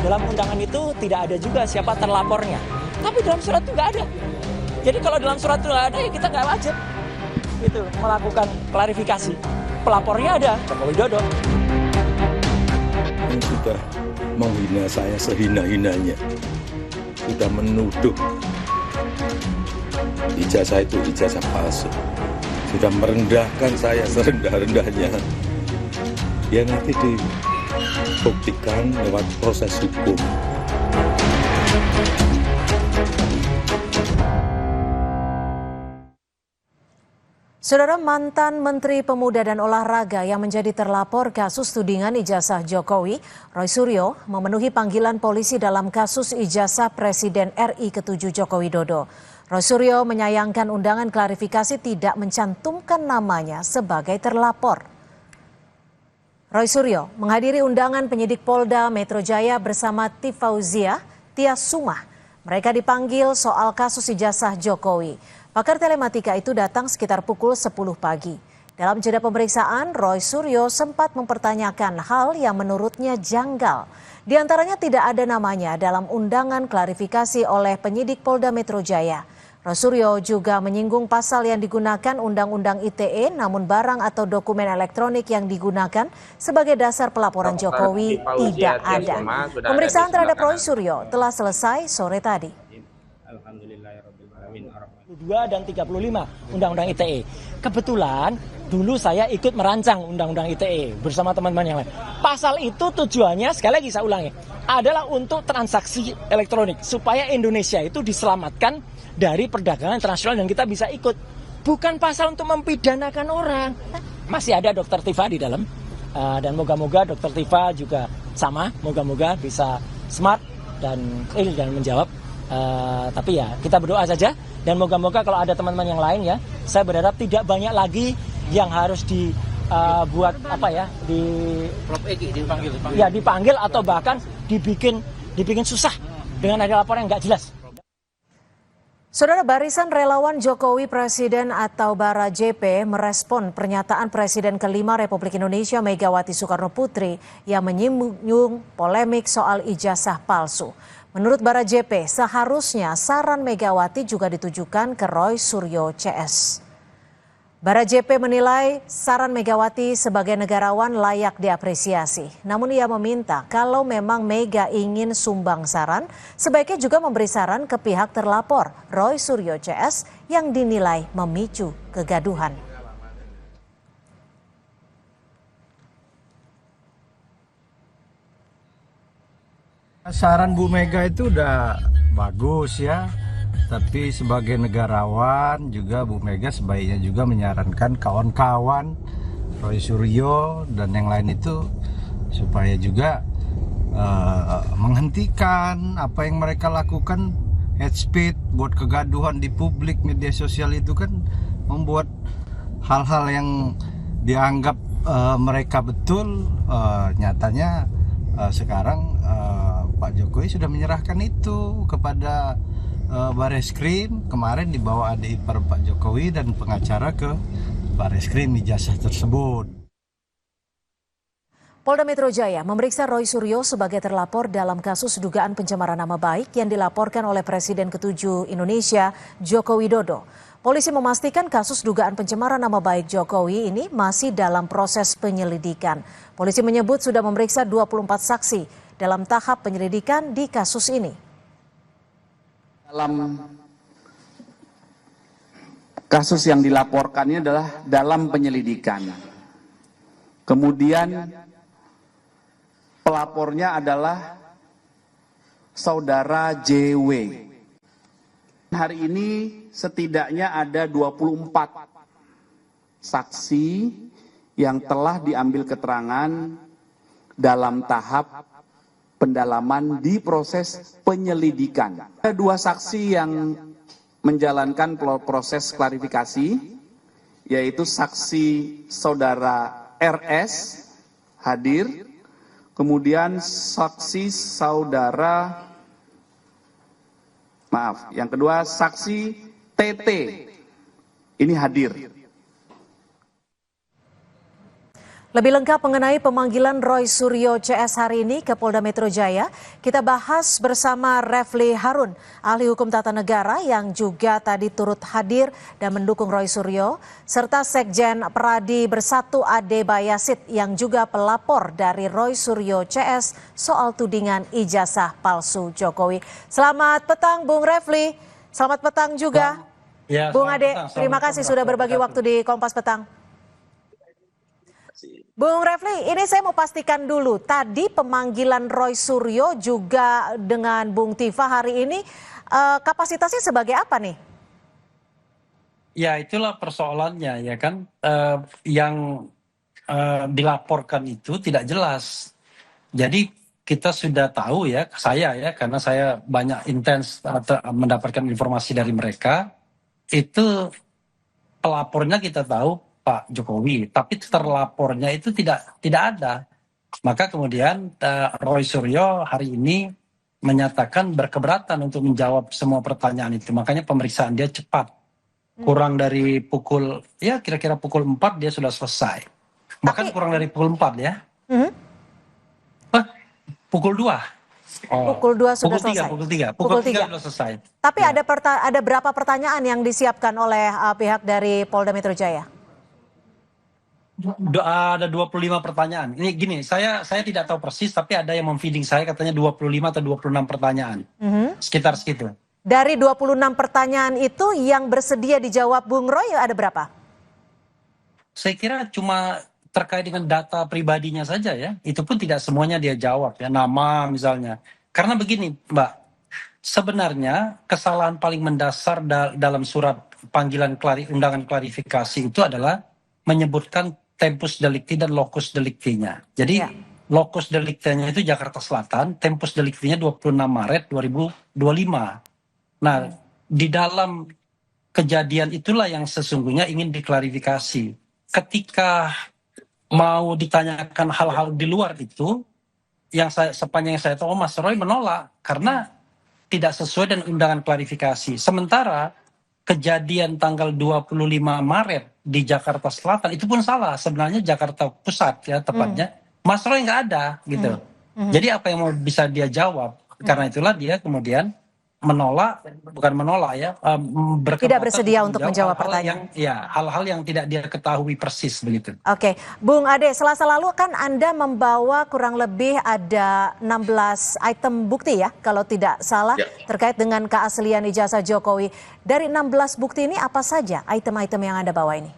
dalam undangan itu tidak ada juga siapa terlapornya. Tapi dalam surat itu nggak ada. Jadi kalau dalam surat itu nggak ada, ya kita nggak wajib itu melakukan klarifikasi. Pelapornya ada, Joko Widodo. Yang sudah menghina saya sehina-hinanya, sudah menuduh ijazah itu ijazah palsu, sudah merendahkan saya serendah-rendahnya. Ya nanti dibuktikan lewat proses hukum. Saudara, mantan Menteri Pemuda dan Olahraga yang menjadi terlapor kasus tudingan ijazah Jokowi, Roy Suryo, memenuhi panggilan polisi dalam kasus ijazah Presiden RI ke-7 Joko Widodo. Roy Suryo menyayangkan undangan klarifikasi tidak mencantumkan namanya sebagai terlapor. Roy Suryo menghadiri undangan penyidik Polda Metro Jaya bersama Tifauzia Tias Sumah. Mereka dipanggil soal kasus ijazah Jokowi. Pakar telematika itu datang sekitar pukul 10 pagi. Dalam jeda pemeriksaan, Roy Suryo sempat mempertanyakan hal yang menurutnya janggal. Di antaranya tidak ada namanya dalam undangan klarifikasi oleh penyidik Polda Metro Jaya. Roy Suryo juga menyinggung pasal yang digunakan Undang-Undang ITE, namun barang atau dokumen elektronik yang digunakan sebagai dasar pelaporan Jokowi tidak ada. Pemeriksaan terhadap Roy Suryo telah selesai sore tadi. 2 dan 35 Undang-Undang ITE. Kebetulan dulu saya ikut merancang Undang-Undang ITE bersama teman-teman yang lain. Pasal itu tujuannya, sekali lagi saya ulangi, adalah untuk transaksi elektronik supaya Indonesia itu diselamatkan dari perdagangan internasional dan kita bisa ikut. Bukan pasal untuk mempidanakan orang. Masih ada Dr. Tifa di dalam dan moga-moga Dr. Tifa juga sama, moga-moga bisa smart dan real dan menjawab. Tapi ya kita berdoa saja. Dan moga-moga kalau ada teman-teman yang lain ya, saya berharap tidak banyak lagi yang harus dibuat dipanggil atau bahkan dibikin susah dengan ada laporan yang nggak jelas. Saudara, barisan relawan Jokowi Presiden atau Bara JP merespon pernyataan Presiden kelima Republik Indonesia Megawati Soekarno Putri yang menyinggung polemik soal ijazah palsu. Menurut Bara JP, seharusnya saran Megawati juga ditujukan ke Roy Suryo CS. Bara JP menilai saran Megawati sebagai negarawan layak diapresiasi. Namun ia meminta kalau memang Mega ingin sumbang saran, sebaiknya juga memberi saran ke pihak terlapor, Roy Suryo CS, yang dinilai memicu kegaduhan. Saran Bu Mega itu udah bagus ya, tapi sebagai negarawan juga Bu Mega sebaiknya juga menyarankan kawan-kawan Roy Suryo dan yang lain itu supaya juga menghentikan apa yang mereka lakukan, hate speech, buat kegaduhan di publik, media sosial itu kan membuat hal-hal yang dianggap mereka betul, nyatanya sekarang Pak Jokowi sudah menyerahkan itu kepada Bareskrim. Kemarin dibawa adik ipar Pak Jokowi dan pengacara ke Bareskrim ijazah tersebut. Polda Metro Jaya memeriksa Roy Suryo sebagai terlapor dalam kasus dugaan pencemaran nama baik yang dilaporkan oleh Presiden ke-7 Indonesia Joko Widodo. Polisi memastikan kasus dugaan pencemaran nama baik Jokowi ini masih dalam proses penyelidikan. Polisi menyebut sudah memeriksa 24 saksi dalam tahap penyelidikan di kasus ini. Dalam kasus yang dilaporkannya adalah dalam penyelidikan. Kemudian pelapornya adalah saudara JW. Hari ini setidaknya ada 24 saksi yang telah diambil keterangan dalam tahap pendalaman di proses penyelidikan. Ada 2 saksi yang menjalankan proses klarifikasi, yaitu saksi saudara RS hadir, kemudian saksi saudara, yang kedua saksi TT ini hadir. Lebih lengkap mengenai pemanggilan Roy Suryo CS hari ini ke Polda Metro Jaya, kita bahas bersama Refli Harun, ahli hukum tata negara yang juga tadi turut hadir dan mendukung Roy Suryo, serta Sekjen Peradi Bersatu Ade Bayasit yang juga pelapor dari Roy Suryo CS soal tudingan ijazah palsu Jokowi. Selamat petang Bung Refli, selamat petang juga Ya, Bung selamat Ade, petang. terima kasih sudah berbagi waktu di Kompas Petang. Bung Refli, ini saya mau pastikan dulu, tadi pemanggilan Roy Suryo juga dengan Bung Tifa hari ini kapasitasnya sebagai apa nih? Ya itulah persoalannya ya kan, yang dilaporkan itu tidak jelas. Jadi kita sudah tahu ya, saya ya, karena saya banyak intens mendapatkan informasi dari mereka, itu pelapornya kita tahu Pak Jokowi, tapi terlapornya itu tidak ada. Maka kemudian Roy Suryo hari ini menyatakan berkeberatan untuk menjawab semua pertanyaan itu. Makanya pemeriksaan dia cepat. Kurang dari pukul, ya kira-kira pukul 4 dia sudah selesai. Bahkan kurang dari pukul 4 ya. Pukul 2. Pukul 2 sudah selesai. Pukul 3 sudah selesai. Tapi ya. ada berapa pertanyaan yang disiapkan oleh pihak dari Polda Metro Jaya? Ada 25 pertanyaan. Ini gini, saya tidak tahu persis, tapi ada yang memfeeding saya katanya 25 atau 26 pertanyaan. Sekitar segitu. Dari 26 pertanyaan itu yang bersedia dijawab Bung Roy ada berapa? Saya kira cuma terkait dengan data pribadinya saja ya. Itu pun tidak semuanya dia jawab ya, nama misalnya. Karena begini Mbak, sebenarnya kesalahan paling mendasar dalam surat panggilan undangan klarifikasi itu adalah menyebutkan tempus delicti dan locus delicti-nya. Jadi locus delicti-nya itu Jakarta Selatan, tempus delicti-nya 26 Maret 2025. Nah, di dalam kejadian itulah yang sesungguhnya ingin diklarifikasi. Ketika mau ditanyakan hal-hal di luar itu, yang sepanjang saya tahu Mas Roy menolak karena tidak sesuai dengan undangan klarifikasi. Sementara kejadian tanggal 25 Maret di Jakarta Selatan itu pun salah. Sebenarnya Jakarta Pusat ya tepatnya. Mas Roy nggak ada gitu. Jadi apa yang mau bisa dia jawab? Karena itulah dia kemudian tidak bersedia untuk menjawab pertanyaan. Hal-hal yang tidak dia ketahui persis begitu. Oke, Bung Ade, Selasa lalu kan Anda membawa kurang lebih ada 16 item bukti ya, kalau tidak salah, terkait dengan keaslian ijazah Jokowi. Dari 16 bukti ini apa saja item-item yang Anda bawa ini?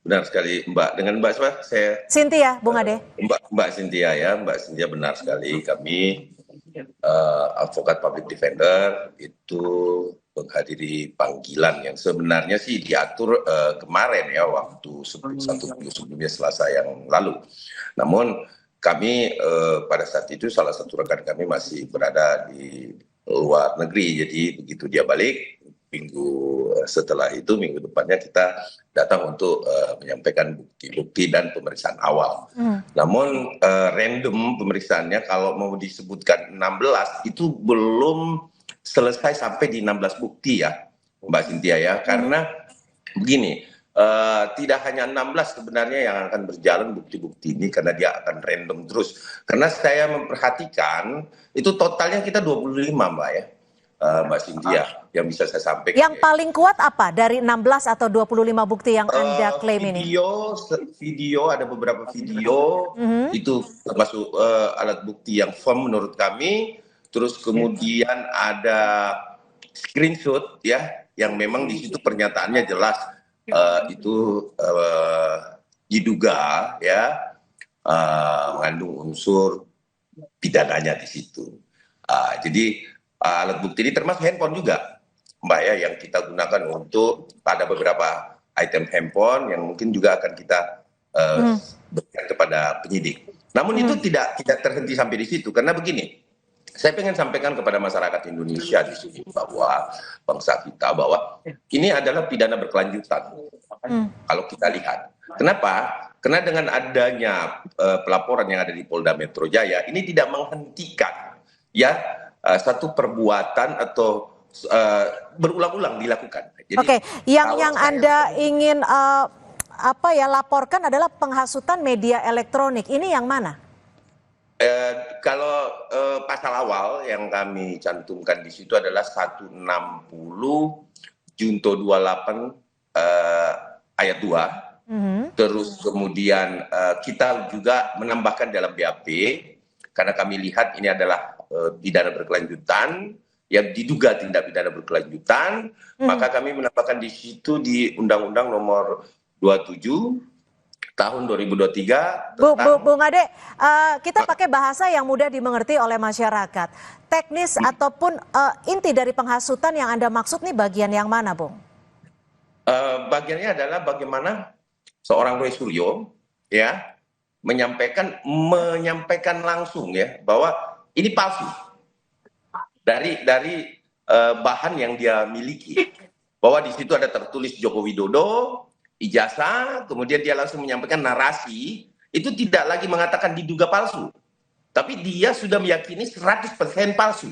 Benar sekali Mbak. Dengan Mbak siapa? Cynthia, Bung Ade. Mbak Cynthia ya, Mbak Cynthia benar sekali. Kami advokat public defender itu menghadiri panggilan yang sebenarnya sih diatur kemarin ya, waktu sebelumnya Selasa yang lalu. Namun kami pada saat itu salah satu rekan kami masih berada di luar negeri, jadi begitu dia balik minggu setelah itu, minggu depannya kita datang untuk menyampaikan bukti-bukti dan pemeriksaan awal. Namun random pemeriksaannya kalau mau disebutkan 16 itu belum selesai sampai di 16 bukti ya Mbak Cynthia ya, karena begini, tidak hanya 16 sebenarnya yang akan berjalan bukti-bukti ini karena dia akan random terus. Karena saya memperhatikan itu totalnya kita 25 Mbak ya. Mbak Cynthia yang bisa saya sampaikan. Yang paling kuat apa dari 16 atau 25 bukti yang Anda klaim ini? Video, ada beberapa video, itu termasuk alat bukti yang firm menurut kami. Terus kemudian ada screenshot ya, yang memang di situ pernyataannya jelas itu diduga ya mengandung unsur pidananya di situ. Jadi alat bukti ini termasuk handphone juga Mbak ya, yang kita gunakan untuk ada beberapa item handphone yang mungkin juga akan kita berikan kepada penyidik. Namun itu tidak terhenti sampai di situ, karena begini, saya pengen sampaikan kepada masyarakat Indonesia di sini bahwa bangsa kita bahwa ini adalah pidana berkelanjutan. Kalau kita lihat, kenapa? Karena dengan adanya pelaporan yang ada di Polda Metro Jaya ini tidak menghentikan ya satu perbuatan atau berulang-ulang dilakukan. Oke, yang Anda ingin laporkan adalah penghasutan media elektronik. Ini yang mana? Kalau pasal awal yang kami cantumkan di situ adalah 160 Junto 28 ayat 2. Terus kemudian kita juga menambahkan dalam BAP karena kami lihat ini adalah pidana berkelanjutan yang diduga tindak pidana berkelanjutan, maka kami menambahkan di situ di Undang-Undang Nomor 27 tahun 2023 tentang Bung Ade, kita pakai bahasa yang mudah dimengerti oleh masyarakat. Teknis ataupun inti dari penghasutan yang Anda maksud nih bagian yang mana, Bung? bagiannya adalah bagaimana seorang Roy Suryo ya menyampaikan langsung ya bahwa ini palsu dari bahan yang dia miliki, bahwa di situ ada tertulis Joko Widodo, ijazah, kemudian dia langsung menyampaikan narasi, itu tidak lagi mengatakan diduga palsu, tapi dia sudah meyakini 100% palsu.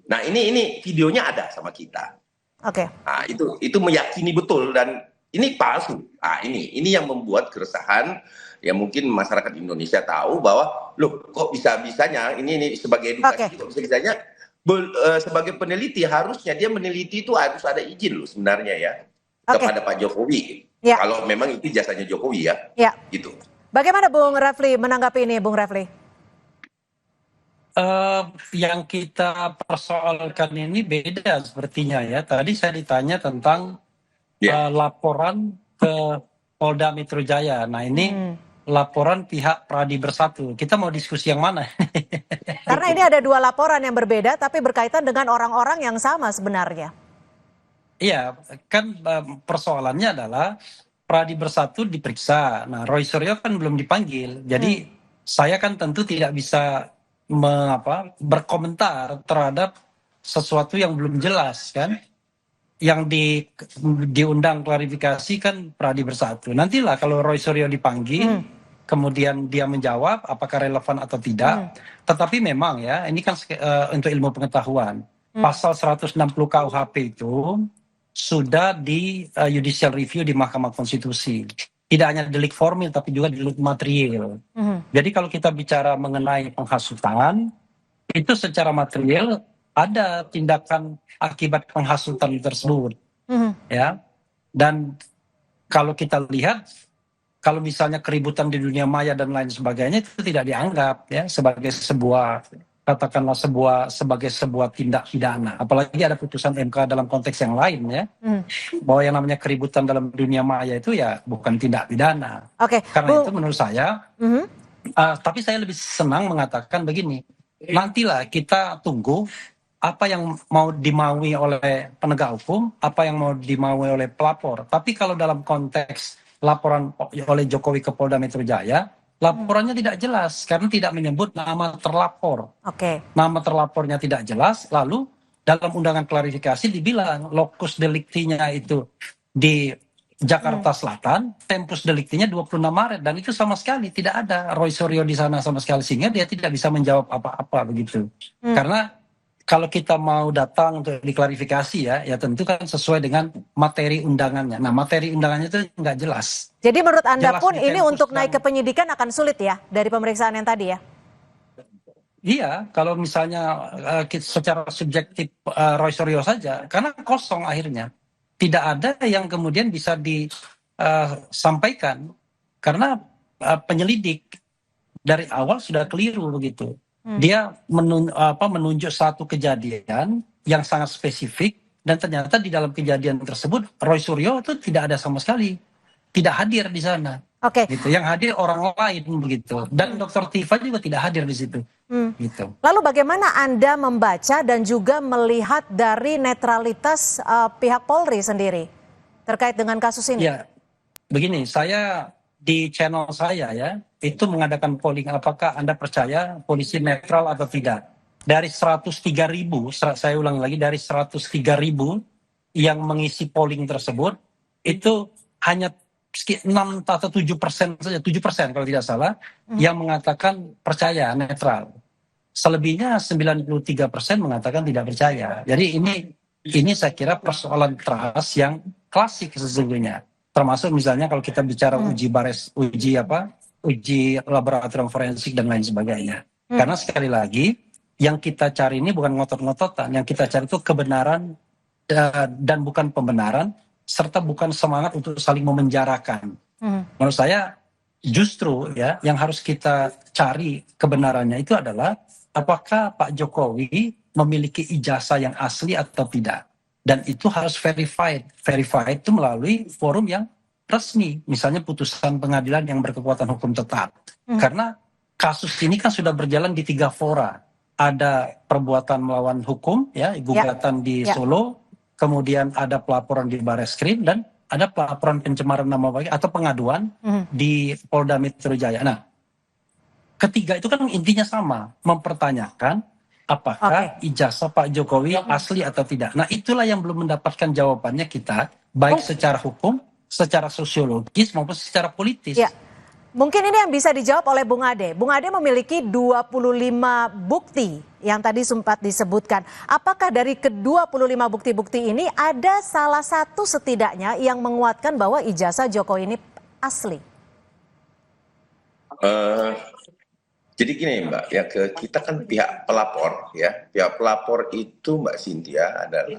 Nah ini videonya ada sama kita. Oke. Nah, itu meyakini betul dan ini palsu. Nah, ini yang membuat keresahan. Ya mungkin masyarakat Indonesia tahu bahwa loh kok bisa-bisanya ini sebagai edukasi, kok bisa-bisanya sebagai peneliti harusnya dia meneliti itu harus ada izin loh sebenarnya ya kepada Pak Jokowi. Ya. Kalau memang itu jasanya Jokowi ya. Ya. Gitu. Bagaimana Bung Refli menanggapi ini, Bung Refli? Yang kita persoalkan ini beda sepertinya ya. Tadi saya ditanya tentang laporan ke Polda Metro Jaya. Nah ini laporan pihak Pradi Bersatu. Kita mau diskusi yang mana? Karena ini ada dua laporan yang berbeda tapi berkaitan dengan orang-orang yang sama sebenarnya. Iya, kan persoalannya adalah Pradi Bersatu diperiksa. Nah Roy Suryo kan belum dipanggil. Jadi saya kan tentu tidak bisa berkomentar terhadap sesuatu yang belum jelas kan. Yang diundang klarifikasi kan Pradi Bersatu. Nantilah kalau Roy Suryo dipanggil, kemudian dia menjawab apakah relevan atau tidak. Tetapi memang ya, ini kan untuk ilmu pengetahuan. Pasal 160 KUHP itu sudah di judicial review di Mahkamah Konstitusi. Tidak hanya delik formil tapi juga delik material. Jadi kalau kita bicara mengenai penghasutan, itu secara material ada tindakan akibat penghasutan tersebut, ya. Dan kalau kita lihat, kalau misalnya keributan di dunia maya dan lain sebagainya itu tidak dianggap ya sebagai sebuah katakanlah sebagai sebuah tindak pidana. Apalagi ada putusan MK dalam konteks yang lain ya, bahwa yang namanya keributan dalam dunia maya itu ya bukan tindak pidana. Karena itu menurut saya, tapi saya lebih senang mengatakan begini, nantilah kita tunggu apa yang mau dimaui oleh penegak hukum, apa yang mau dimaui oleh pelapor. Tapi kalau dalam konteks laporan oleh Jokowi ke Polda Metro Jaya, laporannya tidak jelas karena tidak menyebut nama terlapor. Nama terlapornya tidak jelas, lalu dalam undangan klarifikasi dibilang lokus deliktinya itu di Jakarta Selatan, tempus deliktinya 26 Maret dan itu sama sekali tidak ada Roy Suryo di sana sama sekali, sehingga dia tidak bisa menjawab apa-apa begitu. Karena kalau kita mau datang untuk diklarifikasi ya tentu kan sesuai dengan materi undangannya. Nah materi undangannya itu nggak jelas. Jadi menurut Anda jelas pun ini untuk naik ke penyidikan akan sulit ya dari pemeriksaan yang tadi ya? Iya, kalau misalnya secara subjektif Roy Suryo saja, karena kosong akhirnya. Tidak ada yang kemudian bisa disampaikan karena penyelidik dari awal sudah keliru begitu. Dia menunjuk satu kejadian yang sangat spesifik dan ternyata di dalam kejadian tersebut Roy Suryo itu tidak ada sama sekali, tidak hadir di sana. Gitu. Yang hadir orang lain begitu. Dan Dr. Tifa juga tidak hadir di situ. Gitu. Lalu bagaimana Anda membaca dan juga melihat dari netralitas pihak Polri sendiri terkait dengan kasus ini? Ya, begini, saya di channel saya ya itu mengadakan polling apakah Anda percaya polisi netral atau tidak. Dari 103.000, saya ulang lagi, dari 103.000 yang mengisi polling tersebut itu hanya 6 atau 7% saja, 7% kalau tidak salah, yang mengatakan percaya netral. Selebihnya 93% mengatakan tidak percaya. Jadi ini saya kira persoalan trust yang klasik sesungguhnya. Termasuk misalnya kalau kita bicara uji laboratorium forensik dan lain sebagainya. Karena sekali lagi yang kita cari ini bukan ngotot-ngototan, yang kita cari itu kebenaran dan bukan pembenaran, serta bukan semangat untuk saling memenjarakan. Menurut saya justru ya yang harus kita cari kebenarannya itu adalah apakah Pak Jokowi memiliki ijazah yang asli atau tidak. Dan itu harus verified. Verified itu melalui forum yang resmi. Misalnya putusan pengadilan yang berkekuatan hukum tetap. Karena kasus ini kan sudah berjalan di 3 fora. Ada perbuatan melawan hukum, ya, gugatan di Solo, kemudian ada pelaporan di Barreskrim, dan ada pelaporan pencemaran nama baik atau pengaduan di Polda Metro Jaya. Nah, ketiga itu kan intinya sama, mempertanyakan apakah ijazah Pak Jokowi asli atau tidak. Nah, itulah yang belum mendapatkan jawabannya kita, baik secara hukum, secara sosiologis, maupun secara politis. Ya. Mungkin ini yang bisa dijawab oleh Bung Ade. Bung Ade memiliki 25 bukti yang tadi sempat disebutkan. Apakah dari ke-25 bukti-bukti ini ada salah satu setidaknya yang menguatkan bahwa ijazah Jokowi ini asli? Jadi gini Mbak, ya kita kan pihak pelapor, ya pihak pelapor itu Mbak Cynthia adalah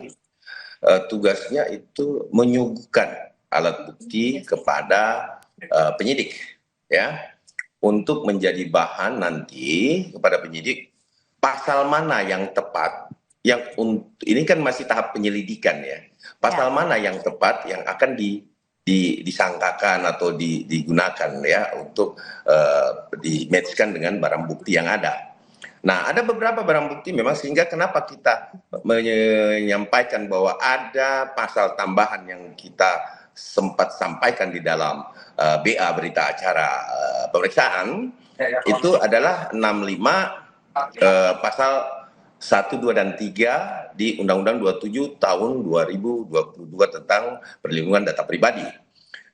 tugasnya itu menyuguhkan alat bukti kepada penyidik, ya, untuk menjadi bahan nanti kepada penyidik pasal mana yang tepat, yang ini kan masih tahap penyelidikan ya, pasal mana yang tepat yang akan disangkakan atau digunakan ya untuk di-matchkan dengan barang bukti yang ada. Nah, ada beberapa barang bukti memang sehingga kenapa kita menyampaikan bahwa ada pasal tambahan yang kita sempat sampaikan di dalam BA berita acara pemeriksaan itu adalah 65 pasal 1, 2, dan 3 di Undang-Undang 27 tahun 2022 tentang perlindungan data pribadi.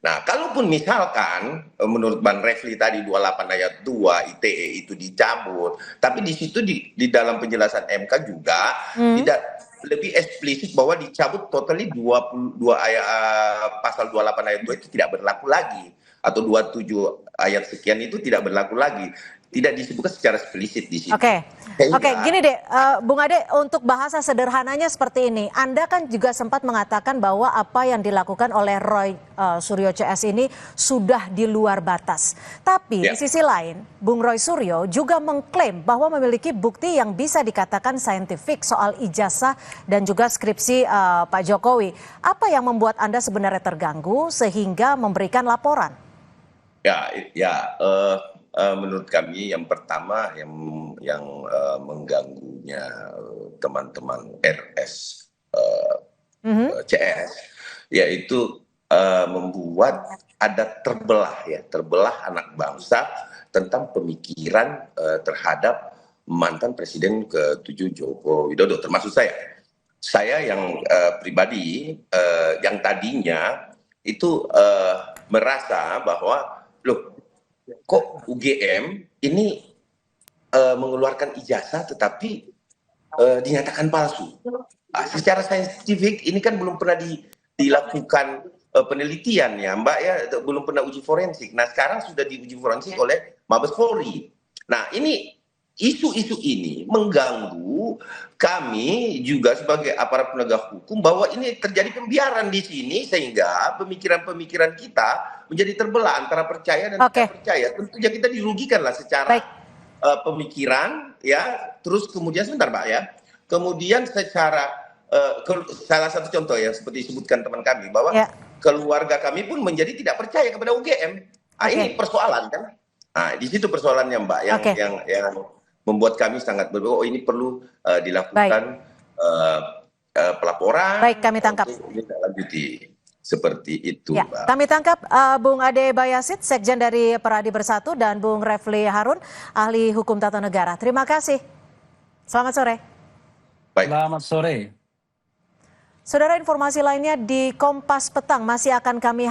Nah, kalaupun misalkan menurut Bang Refli tadi 28 ayat 2 ITE itu dicabut, tapi di situ di dalam penjelasan MK juga tidak lebih eksplisit bahwa dicabut totally 22 ayat pasal 28 ayat 2 itu tidak berlaku lagi, atau 27 ayat sekian itu tidak berlaku lagi. Tidak disebutkan secara eksplisit di situ. Oke, gini deh, Bung Ade, untuk bahasa sederhananya seperti ini. Anda kan juga sempat mengatakan bahwa apa yang dilakukan oleh Roy Suryo CS ini sudah di luar batas. Tapi di sisi lain, Bung Roy Suryo juga mengklaim bahwa memiliki bukti yang bisa dikatakan saintifik soal ijazah dan juga skripsi Pak Jokowi. Apa yang membuat Anda sebenarnya terganggu sehingga memberikan laporan? Menurut kami yang pertama yang mengganggunya teman-teman RS CS yaitu membuat ada terbelah anak bangsa tentang pemikiran terhadap mantan Presiden ke-7 Joko Widodo, termasuk saya yang pribadi yang tadinya itu merasa bahwa loh, kok UGM ini mengeluarkan ijazah tetapi dinyatakan palsu. Secara saintifik ini kan belum pernah dilakukan penelitian ya Mbak ya, belum pernah uji forensik. Nah sekarang sudah diuji forensik oleh Mabes Polri. Nah ini isu-isu ini mengganggu kami juga sebagai aparat penegak hukum bahwa ini terjadi pembiaran di sini sehingga pemikiran-pemikiran kita menjadi terbelah antara percaya dan tidak percaya. Tentunya kita dirugikanlah secara pemikiran ya. Terus kemudian sebentar Mbak ya. Kemudian secara salah satu contoh yang seperti disebutkan teman kami bahwa keluarga kami pun menjadi tidak percaya kepada UGM. Ini persoalan kan. Nah, di situ persoalannya Mbak yang membuat kami sangat berpikir ini perlu dilakukan pelaporan. Baik, kami tangkap. Lanjuti seperti itu, ya, Mbak. Kami tangkap Bung Ade Bayasid, Sekjen dari Peradi Bersatu, dan Bung Refli Harun, ahli hukum tata negara. Terima kasih. Selamat sore. Baik. Selamat sore. Saudara, informasi lainnya di Kompas Petang masih akan kami